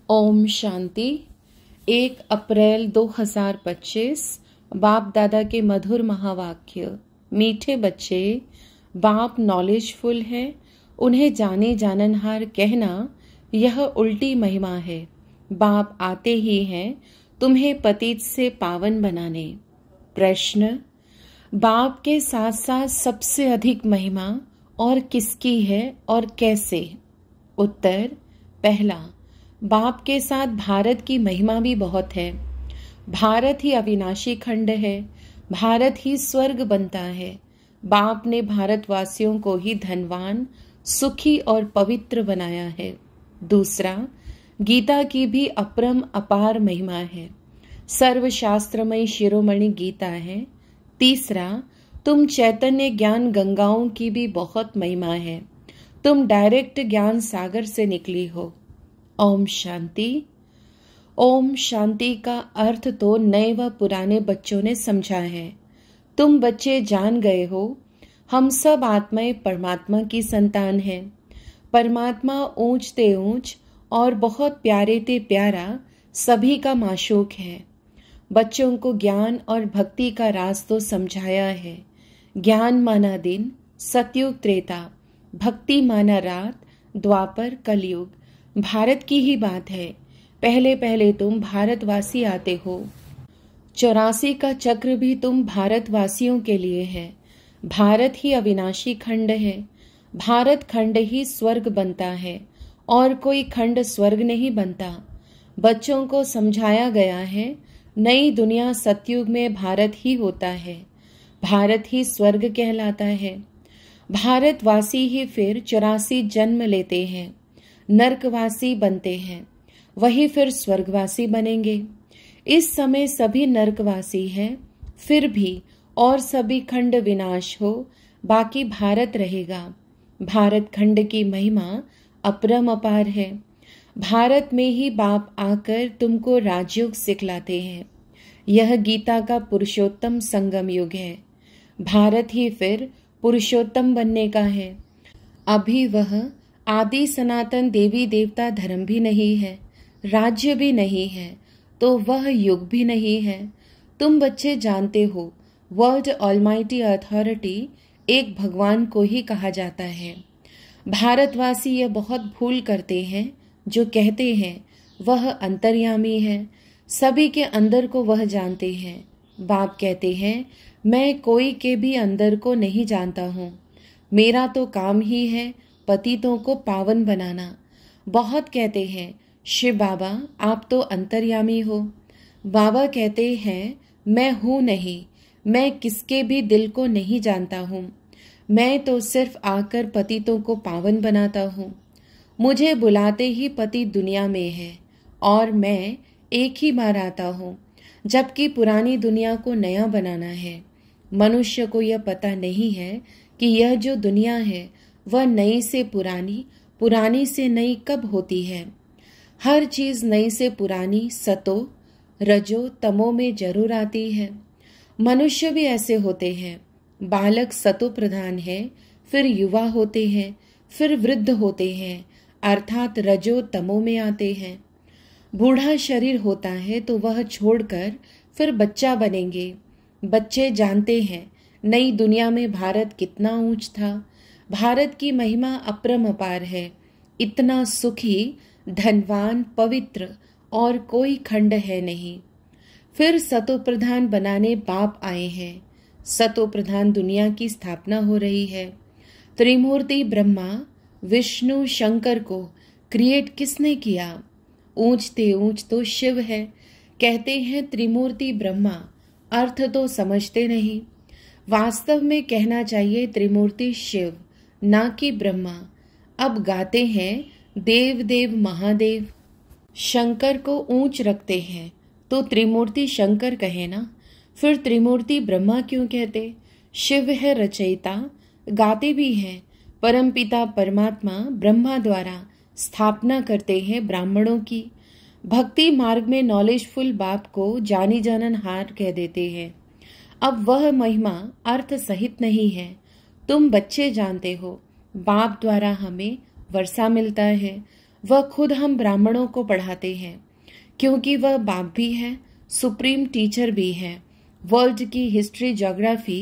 ओम शांति। 1 अप्रैल 2025 बाप दादा के मधुर महावाक्य। मीठे बच्चे, बाप नॉलेजफुल है, उन्हें जाने जाननहार कहना यह उल्टी महिमा है। बाप आते ही हैं तुम्हें पतित से पावन बनाने। प्रश्न, बाप के साथ साथ सबसे अधिक महिमा और किसकी है और कैसे? उत्तर, पहला, बाप के साथ भारत की महिमा भी बहुत है। भारत ही अविनाशी खंड है, भारत ही स्वर्ग बनता है। बाप ने भारतवासियों को ही धनवान, सुखी और पवित्र बनाया है। दूसरा, गीता की भी अपरम अपार महिमा है, सर्वशास्त्रमय शिरोमणि गीता है। तीसरा, तुम चैतन्य ज्ञान गंगाओं की भी बहुत महिमा है, तुम डायरेक्ट ज्ञान सागर से निकली हो। ओम शांति। ओम शांति का अर्थ तो नए व पुराने बच्चों ने समझा है। तुम बच्चे जान गए हो, हम सब आत्माएं परमात्मा की संतान हैं। परमात्मा ऊंच ते ऊंच और बहुत प्यारे ते प्यारा सभी का माशूक है। बच्चों को ज्ञान और भक्ति का राज तो समझाया है। ज्ञान माना दिन, सतयुग त्रेता, भक्ति माना रात, द्वापर कलयुग। भारत की ही बात है। पहले पहले तुम भारतवासी आते हो। 84 का चक्र भी तुम भारतवासियों के लिए है। भारत ही अविनाशी खंड है। भारत खंड ही स्वर्ग बनता है और कोई खंड स्वर्ग नहीं बनता। बच्चों को समझाया गया है नई दुनिया सतयुग में भारत ही होता है। भारत ही स्वर्ग कहलाता है। भारतवासी ही फिर 84 जन्म लेते हैं, नरकवासी बनते हैं, वही फिर स्वर्गवासी बनेंगे। इस समय सभी नरकवासी हैं, फिर भी और सभी खंड विनाश हो, बाकी भारत रहेगा। भारत खंड की महिमा अपरम अपार है। भारत में ही बाप आकर तुमको राजयोग सिखलाते हैं। यह गीता का पुरुषोत्तम संगम युग है। भारत ही फिर पुरुषोत्तम बनने का है। अभी वह आदि सनातन देवी देवता धर्म भी नहीं है, राज्य भी नहीं है, तो वह युग भी नहीं है। तुम बच्चे जानते हो, वर्ल्ड ऑलमाइटी अथॉरिटी एक भगवान को ही कहा जाता है। भारतवासी यह बहुत भूल करते हैं जो कहते हैं वह अंतर्यामी है, सभी के अंदर को वह जानते हैं। बाप कहते हैं मैं कोई के भी अंदर को नहीं जानता हूँ, मेरा तो काम ही है पतितों को पावन बनाना। बहुत कहते हैं शिव बाबा आप तो अंतर्यामी हो। बाबा कहते हैं मैं हूँ नहीं, मैं किसके भी दिल को नहीं जानता हूँ, मैं तो सिर्फ आकर पतितों को पावन बनाता हूँ। मुझे बुलाते ही पति दुनिया में है और मैं एक ही बार आता हूँ, जबकि पुरानी दुनिया को नया बनाना है। मनुष्य को यह पता नहीं है कि यह जो दुनिया है वह नई से पुरानी, पुरानी से नई कब होती है। हर चीज नई से पुरानी सतो रजो तमो में जरूर आती है। मनुष्य भी ऐसे होते हैं। बालक सतो प्रधान है, फिर युवा होते हैं, फिर वृद्ध होते हैं, अर्थात रजो तमो में आते हैं। बूढ़ा शरीर होता है तो वह छोड़कर फिर बच्चा बनेंगे। बच्चे जानते हैं नई दुनिया में भारत कितना ऊंच था। भारत की महिमा अपरम अपार है। इतना सुखी, धनवान, पवित्र और कोई खंड है नहीं। फिर सतो प्रधान बनाने बाप आए हैं। सतो प्रधान दुनिया की स्थापना हो रही है। त्रिमूर्ति ब्रह्मा, विष्णु, शंकर को क्रिएट किसने किया? ऊंच ते ऊंच तो शिव है। कहते हैं त्रिमूर्ति ब्रह्मा, अर्थ तो समझते नहीं। वास्तव में कहना चाहिए त्रिमूर्ति शिव, ना कि ब्रह्मा। अब गाते हैं देव देव महादेव। शंकर को ऊंच रखते हैं तो त्रिमूर्ति शंकर कहे ना, फिर त्रिमूर्ति ब्रह्मा क्यों कहते? शिव है रचयिता, गाते भी हैं परमपिता परमात्मा ब्रह्मा द्वारा स्थापना करते हैं ब्राह्मणों की। भक्ति मार्ग में नॉलेजफुल बाप को जानी जाननहार कह देते हैं। अब वह महिमा अर्थ सहित नहीं है। तुम बच्चे जानते हो, बाप द्वारा हमें वर्षा मिलता है, वह खुद हम ब्राह्मणों को पढ़ाते हैं, क्योंकि वह बाप भी है, सुप्रीम टीचर भी है। वर्ल्ड की हिस्ट्री ज्योग्राफी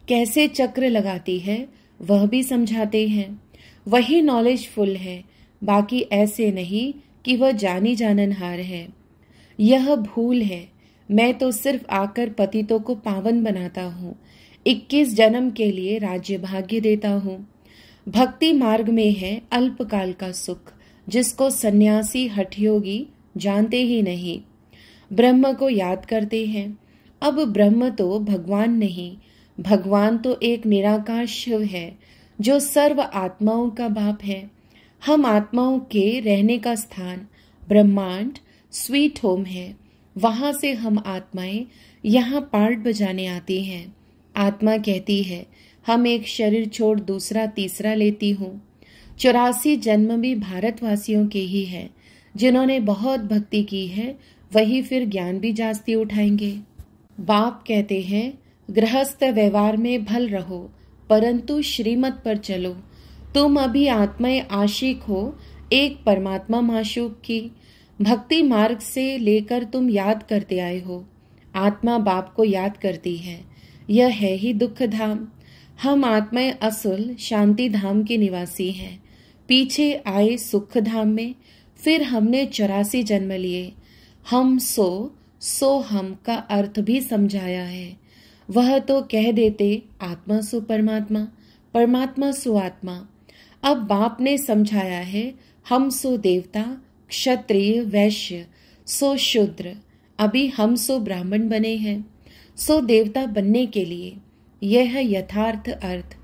कैसे चक्र लगाती है वह भी समझाते हैं। वही नॉलेजफुल है, बाकी ऐसे नहीं कि वह जानी जाननहार है। यह भूल है। मैं तो सिर्फ आकर पतितों को पावन बनाता हूँ, 21 जन्म के लिए राज्य भाग्य देता हूँ। भक्ति मार्ग में है अल्पकाल का सुख, जिसको सन्यासी हठयोगी जानते ही नहीं। ब्रह्म को याद करते हैं। अब ब्रह्म तो भगवान नहीं, भगवान तो एक निराकार शिव है, जो सर्व आत्माओं का बाप है। हम आत्माओं के रहने का स्थान ब्रह्मांड स्वीट होम है। वहां से हम आत्माएं यहाँ पार्ट बजाने आती हैं। आत्मा कहती है, हम एक शरीर छोड़ दूसरा तीसरा लेती हूँ। 84 जन्म भी भारतवासियों के ही है। जिन्होंने बहुत भक्ति की है वही फिर ज्ञान भी जास्ती उठाएंगे। बाप कहते हैं, गृहस्थ व्यवहार में भल रहो, परंतु श्रीमत पर चलो। तुम अभी आत्माएं आशिक हो एक परमात्मा माशूक की। भक्ति मार्ग से लेकर तुम याद करते आए हो। आत्मा बाप को याद करती है। यह है ही दुख धाम। हम आत्माएं असल शांति धाम के निवासी हैं। पीछे आए सुख धाम में, फिर हमने 84 जन्म लिए। हम सो हम का अर्थ भी समझाया है। वह तो कह देते आत्मा सो परमात्मा, परमात्मा सो आत्मा। अब बाप ने समझाया है, हम सो देवता, क्षत्रिय, वैश्य, सो शूद्र। अभी हम सो ब्राह्मण बने हैं, सो देवता बनने के लिए। यह है यथार्थ अर्थ।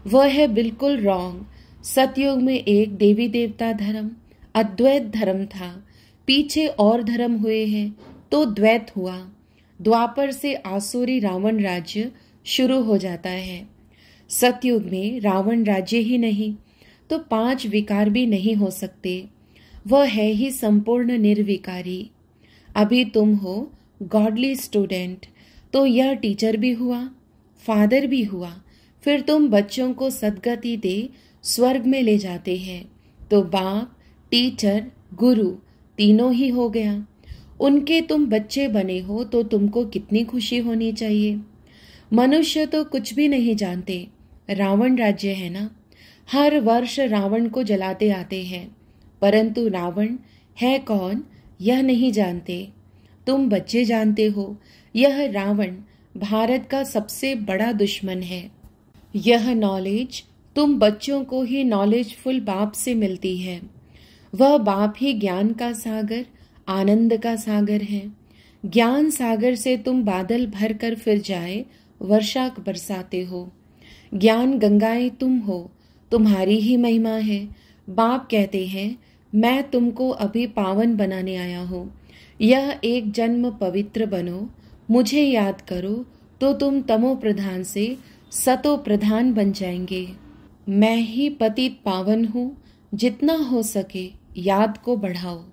वह है बिल्कुल रॉन्ग। सतयुग में एक देवी देवता धर्म, अद्वैत धर्म था। पीछे और धर्म हुए हैं तो द्वैत हुआ। द्वापर से आसुरी रावण राज्य शुरू हो जाता है। सतयुग में रावण राज्य ही नहीं तो 5 विकार भी नहीं हो सकते। वह है ही संपूर्ण निर्विकारी। अभी तुम हो गॉडली स्टूडेंट, तो यह टीचर भी हुआ, फादर भी हुआ। फिर तुम बच्चों को सद्गति दे स्वर्ग में ले जाते हैं, तो बाप, टीचर, गुरु तीनों ही हो गया। उनके तुम बच्चे बने हो तो तुमको कितनी खुशी होनी चाहिए। मनुष्य तो कुछ भी नहीं जानते। रावण राज्य है ना, हर वर्ष रावण को जलाते आते हैं, परंतु रावण है कौन यह नहीं जानते। तुम बच्चे जानते हो, यह रावण भारत का सबसे बड़ा दुश्मन है। यह नॉलेज तुम बच्चों को ही नॉलेजफुल बाप से मिलती है। वह बाप ही ज्ञान का सागर, आनंद का सागर है। ज्ञान सागर से तुम बादल भर कर फिर जाए वर्षा बरसाते हो। ज्ञान गंगाएं तुम हो, तुम्हारी ही महिमा है। बाप कहते हैं, मैं तुमको अभी पावन बनाने आया हूँ। यह एक जन्म पवित्र बनो, मुझे याद करो, तो तुम तमो प्रधान से सतो प्रधान बन जाएंगे। मैं ही पतित पावन हूँ, जितना हो सके याद को बढ़ाओ।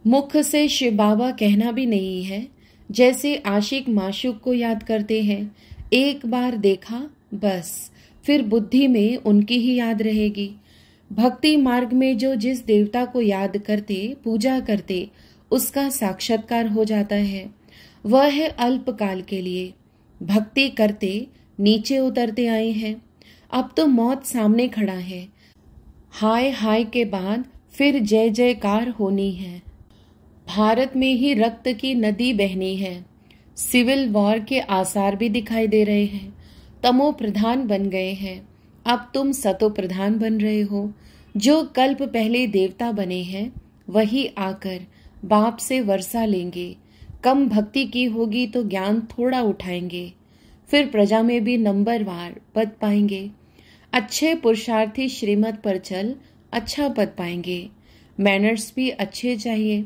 मुख से शिव बाबा कहना भी नहीं है। जैसे आशिक माशूक को याद करते हैं, एक बार देखा बस, फिर बुद्धि में उनकी ही याद रहेगी। भक्ति मार्ग में जो जिस देवता को याद करते, पूजा करते, उसका साक्षात्कार हो जाता है। वह है अल्पकाल के लिए। भक्ति करते नीचे उतरते आए हैं। अब तो मौत सामने खड़ा है। हाय हाय के बाद फिर जय जयकार होनी है। भारत में ही रक्त की नदी बहनी है। सिविल वॉर के आसार भी दिखाई दे रहे हैं। तमो प्रधान बन गए हैं, अब तुम सतो प्रधान बन रहे हो। जो कल्प पहले देवता बने हैं वही आकर बाप से वर्षा लेंगे। कम भक्ति की होगी तो ज्ञान थोड़ा उठाएंगे, फिर प्रजा में भी नंबरवार पद पाएंगे। अच्छे पुरुषार्थी श्रीमत पर चल अच्छा पद पाएंगे। मैनर्स भी अच्छे चाहिए,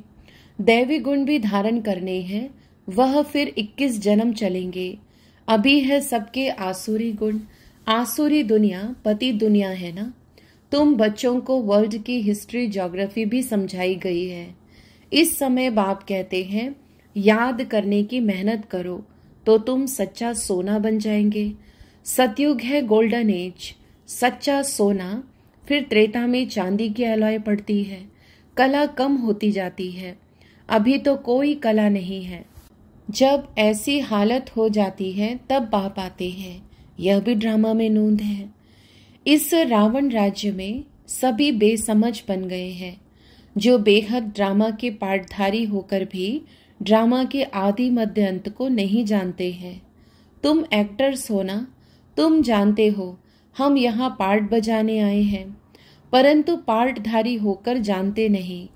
दैवी गुण भी धारण करने हैं, वह फिर 21 जन्म चलेंगे। अभी है सबके आसुरी गुण। आसुरी दुनिया पति दुनिया है ना। तुम बच्चों को वर्ल्ड की हिस्ट्री ज्योग्राफी भी समझाई गई है। इस समय बाप कहते हैं, याद करने की मेहनत करो तो तुम सच्चा सोना बन जाएंगे। सतयुग है गोल्डन एज, सच्चा सोना। फिर त्रेता में चांदी की अलॉय पड़ती है, कला कम होती जाती है। अभी तो कोई कला नहीं है। जब ऐसी हालत हो जाती है तब बाप आते हैं। यह भी ड्रामा में नोंद है। इस रावण राज्य में सभी बेसमझ बन गए हैं, जो बेहद ड्रामा के पाठधारी होकर भी ड्रामा के आदि मध्य अंत को नहीं जानते हैं। तुम एक्टर्स हो ना, तुम जानते हो हम यहाँ पार्ट बजाने आए हैं, परंतु पार्टधारी होकर जानते नहीं।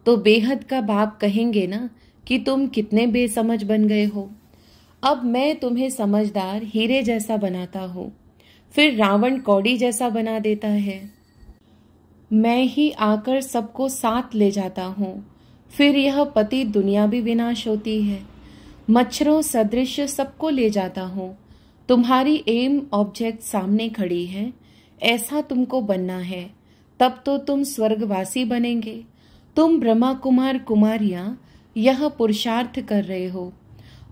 तो बेहद का बाप कहेंगे ना कि तुम कितने बेसमझ बन गए हो। अब मैं तुम्हें समझदार हीरे जैसा बनाता हूँ, फिर रावण कौड़ी जैसा बना देता है। मैं ही आकर सबको साथ ले जाता हूँ, फिर यह पति दुनिया भी विनाश होती है। मच्छरों सदृश सबको ले जाता हूँ। तुम्हारी एम ऑब्जेक्ट सामने खड़ी है, ऐसा तुमको बनना है, तब तो तुम स्वर्गवासी बनेंगे। तुम ब्रह्मा कुमार कुमारियां यह पुरुषार्थ कर रहे हो।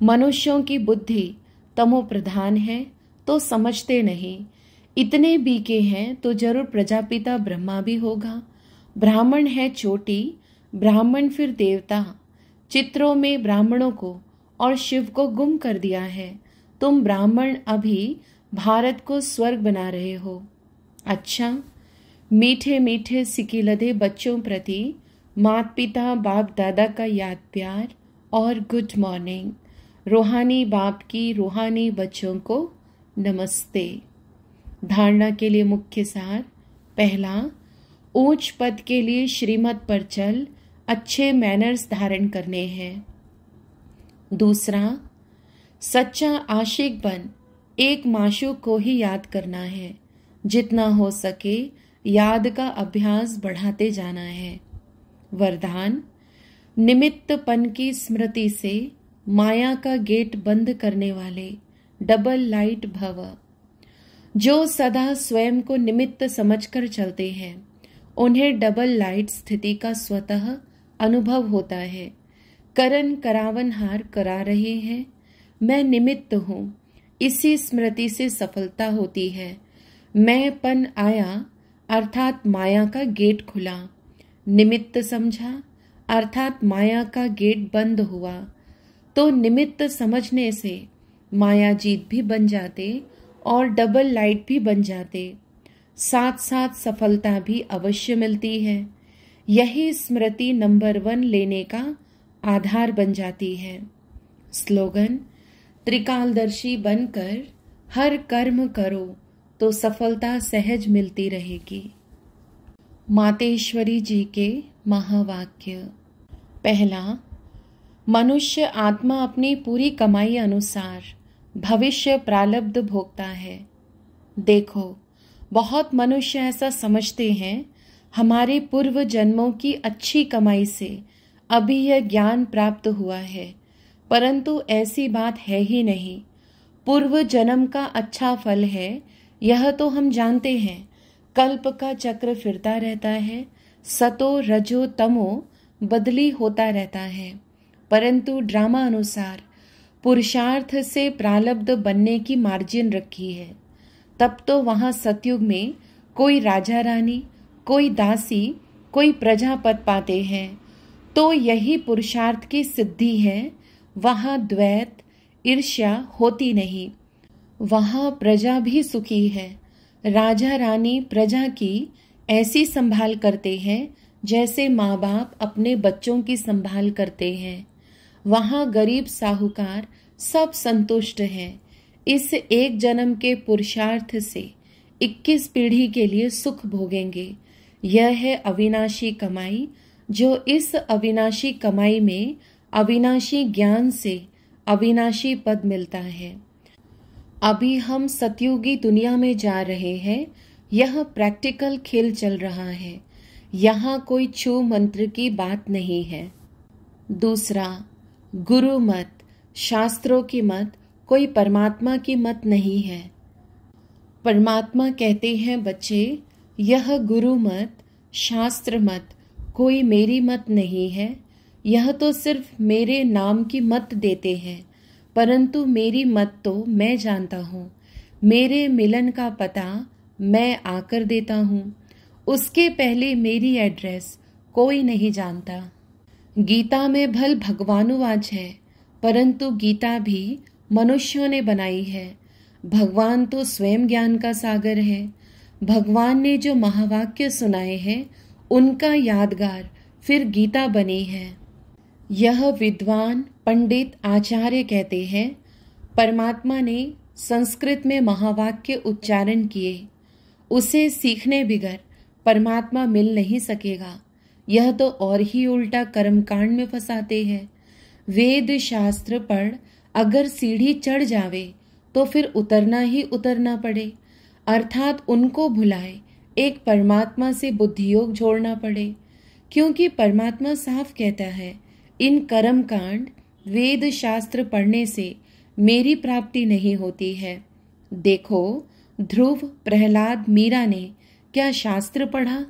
मनुष्यों की बुद्धि तमो प्रधान है तो समझते नहीं। इतने बीके हैं तो जरूर प्रजापिता ब्रह्मा भी होगा। ब्राह्मण है चोटी, ब्राह्मण फिर देवता। चित्रों में ब्राह्मणों को और शिव को गुम कर दिया है। तुम ब्राह्मण अभी भारत को स्वर्ग बना रहे हो। अच्छा, मीठे मीठे सिकिलधे बच्चों प्रति माता पिता बाप दादा का याद प्यार और गुड मॉर्निंग। रूहानी बाप की रूहानी बच्चों को नमस्ते। धारणा के लिए मुख्य सार। पहला, ऊंच पद के लिए श्रीमत पर चल अच्छे मैनर्स धारण करने हैं। दूसरा, सच्चा आशिक बन एक माशूक को ही याद करना है। जितना हो सके याद का अभ्यास बढ़ाते जाना है। वरदान, निमित्तपन की स्मृति से माया का गेट बंद करने वाले डबल लाइट भव। जो सदा स्वयं को निमित्त समझकर चलते हैं, उन्हें डबल लाइट स्थिति का स्वतः अनुभव होता है। करन करावनहार करा रहे हैं, मैं निमित्त हूँ, इसी स्मृति से सफलता होती है। मैंपन आया अर्थात माया का गेट खुला, निमित्त समझा अर्थात माया का गेट बंद हुआ। तो निमित्त समझने से माया जीत भी बन जाते और डबल लाइट भी बन जाते। साथ साथ सफलता भी अवश्य मिलती है। यही स्मृति नंबर 1 लेने का आधार बन जाती है। स्लोगन, त्रिकालदर्शी बनकर हर कर्म करो तो सफलता सहज मिलती रहेगी। मातेश्वरी जी के महावाक्य। पहला, मनुष्य आत्मा अपनी पूरी कमाई अनुसार भविष्य प्रारब्ध भोगता है। देखो, बहुत मनुष्य ऐसा समझते हैं हमारे पूर्व जन्मों की अच्छी कमाई से अभी यह ज्ञान प्राप्त हुआ है, परंतु ऐसी बात है ही नहीं। पूर्व जन्म का अच्छा फल है यह तो हम जानते हैं। कल्प का चक्र फिरता रहता है, सतो रजो तमो बदली होता रहता है, परंतु ड्रामा अनुसार पुरुषार्थ से प्रारब्ध बनने की मार्जिन रखी है। तब तो वहां सतयुग में कोई राजा रानी, कोई दासी, कोई प्रजापत पाते हैं। तो यही पुरुषार्थ की सिद्धि है। वहां द्वैत ईर्ष्या होती नहीं, वहां प्रजा भी सुखी है। राजा रानी प्रजा की ऐसी संभाल करते हैं जैसे माँ बाप अपने बच्चों की संभाल करते हैं। वहां गरीब साहूकार सब संतुष्ट हैं। इस एक जन्म के पुरुषार्थ से 21 पीढ़ी के लिए सुख भोगेंगे। यह है अविनाशी कमाई, जो इस अविनाशी कमाई में अविनाशी ज्ञान से अविनाशी पद मिलता है। अभी हम सतयुगी दुनिया में जा रहे हैं। यह प्रैक्टिकल खेल चल रहा है। यहाँ कोई छू मंत्र की बात नहीं है। दूसरा, गुरु मत, शास्त्रों की मत, कोई परमात्मा की मत नहीं है। परमात्मा कहते हैं बच्चे, यह गुरु मत, शास्त्र मत, कोई मेरी मत नहीं है। यह तो सिर्फ मेरे नाम की मत देते हैं, परंतु मेरी मत तो मैं जानता हूँ। मेरे मिलन का पता मैं आकर देता हूँ। उसके पहले मेरी एड्रेस कोई नहीं जानता। गीता में भल भगवानुवाच है, परंतु गीता भी मनुष्यों ने बनाई है। भगवान तो स्वयं ज्ञान का सागर है। भगवान ने जो महावाक्य सुनाए हैं उनका यादगार फिर गीता बनी है। यह विद्वान पंडित आचार्य कहते हैं, परमात्मा ने संस्कृत में महावाक्य उच्चारण किए, उसे सीखने बिगर परमात्मा मिल नहीं सकेगा। यह तो और ही उल्टा कर्मकांड में फंसाते हैं। वेद शास्त्र पढ़ अगर सीढ़ी चढ़ जावे तो फिर उतरना ही उतरना पड़े, अर्थात उनको भुलाए एक परमात्मा से बुद्धियोग जोड़ना पड़े। क्योंकि परमात्मा साफ कहता है, इन कर्म कांड वेद शास्त्र पढ़ने से मेरी प्राप्ति नहीं होती है। देखो, ध्रुव, प्रहलाद, मीरा ने क्या शास्त्र पढ़ा?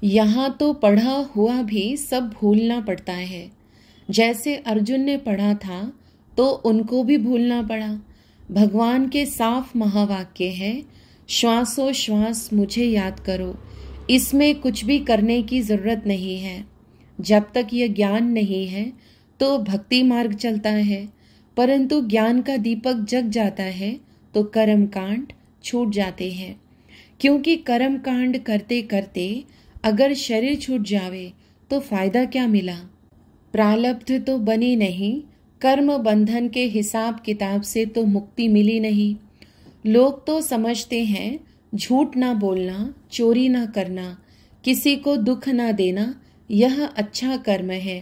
यहाँ तो पढ़ा हुआ भी सब भूलना पड़ता है। जैसे अर्जुन ने पढ़ा था तो उनको भी भूलना पड़ा। भगवान के साफ महावाक्य है, श्वासोश्वास मुझे याद करो। इसमें कुछ भी करने की जरूरत नहीं है। जब तक यह ज्ञान नहीं है तो भक्ति मार्ग चलता है, परंतु ज्ञान का दीपक जग जाता है तो कर्म कांड छूट जाते हैं। क्योंकि कर्म कांड करते करते अगर शरीर छूट जावे तो फायदा क्या मिला? प्रारब्ध तो बनी नहीं, कर्म बंधन के हिसाब किताब से तो मुक्ति मिली नहीं। लोग तो समझते हैं झूठ ना बोलना, चोरी ना करना, किसी को दुख ना देना यह अच्छा कर्म है,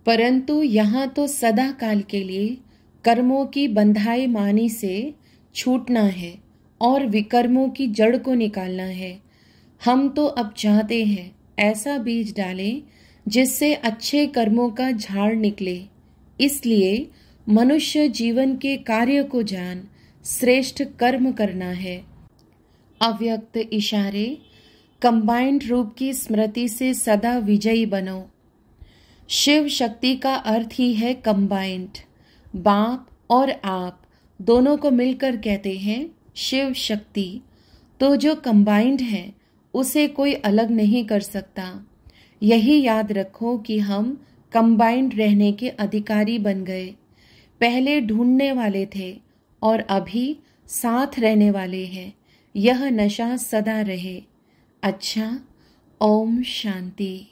परंतु यहाँ तो सदा काल के लिए कर्मों की बंधाई मानी से छूटना है और विकर्मों की जड़ को निकालना है। हम तो अब चाहते हैं ऐसा बीज डालें जिससे अच्छे कर्मों का झाड़ निकले। इसलिए मनुष्य जीवन के कार्य को जान श्रेष्ठ कर्म करना है। अव्यक्त इशारे, कंबाइंड रूप की स्मृति से सदा विजयी बनो। शिव शक्ति का अर्थ ही है कंबाइंड। बाप और आप दोनों को मिलकर कहते हैं शिव शक्ति। तो जो कंबाइंड है उसे कोई अलग नहीं कर सकता। यही याद रखो कि हम कंबाइंड रहने के अधिकारी बन गए। पहले ढूंढने वाले थे और अभी साथ रहने वाले हैं। यह नशा सदा रहे। अच्छा, ओम शांति।